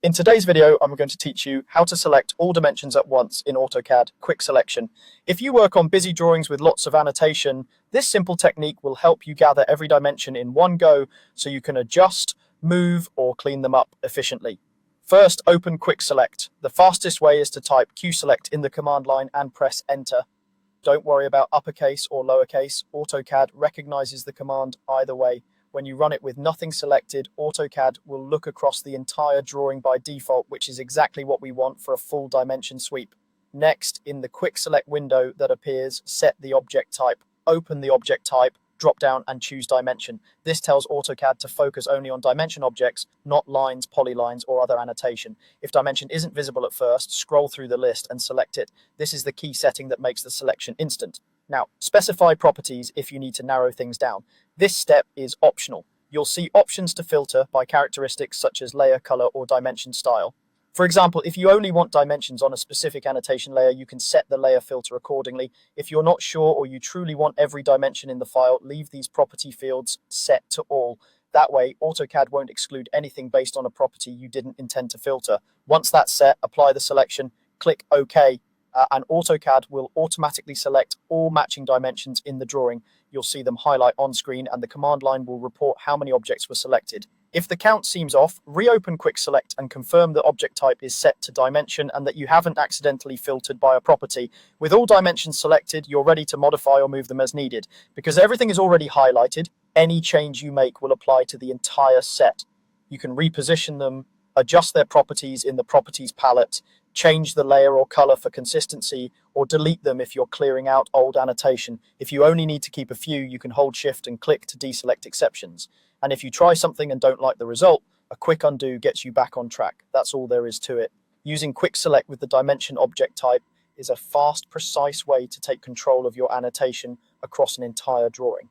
In today's video, I'm going to teach you how to select all dimensions at once in AutoCAD Quick Selection. If you work on busy drawings with lots of annotation, this simple technique will help you gather every dimension in one go so you can adjust, move, or clean them up efficiently. First, open Quick Select. The fastest way is to type QSelect in the command line and press Enter. Don't worry about uppercase or lowercase. AutoCAD recognizes the command either way. When you run it with nothing selected, AutoCAD will look across the entire drawing by default, which is exactly what we want for a full dimension sweep. Next, in the Quick Select window that appears, set the object type. Open the object type, drop down and choose dimension. This tells AutoCAD to focus only on dimension objects, not lines, polylines, or other annotation. If dimension isn't visible at first, scroll through the list and select it. This is the key setting that makes the selection instant. Now, specify properties if you need to narrow things down. This step is optional. You'll see options to filter by characteristics such as layer, color, or dimension style. For example, if you only want dimensions on a specific annotation layer, you can set the layer filter accordingly. If you're not sure or you truly want every dimension in the file, leave these property fields set to all. That way, AutoCAD won't exclude anything based on a property you didn't intend to filter. Once that's set, apply the selection, click OK, and AutoCAD will automatically select all matching dimensions in the drawing. You'll see them highlight on screen, and the command line will report how many objects were selected. If the count seems off, reopen Quick Select and confirm the object type is set to dimension and that you haven't accidentally filtered by a property. With all dimensions selected, you're ready to modify or move them as needed. Because everything is already highlighted, any change you make will apply to the entire set. You can reposition them, adjust their properties in the Properties palette, change the layer or color for consistency, or delete them if you're clearing out old annotation. If you only need to keep a few, you can hold Shift and click to deselect exceptions. And if you try something and don't like the result, a quick undo gets you back on track. That's all there is to it. Using Quick Select with the dimension object type is a fast, precise way to take control of your annotation across an entire drawing.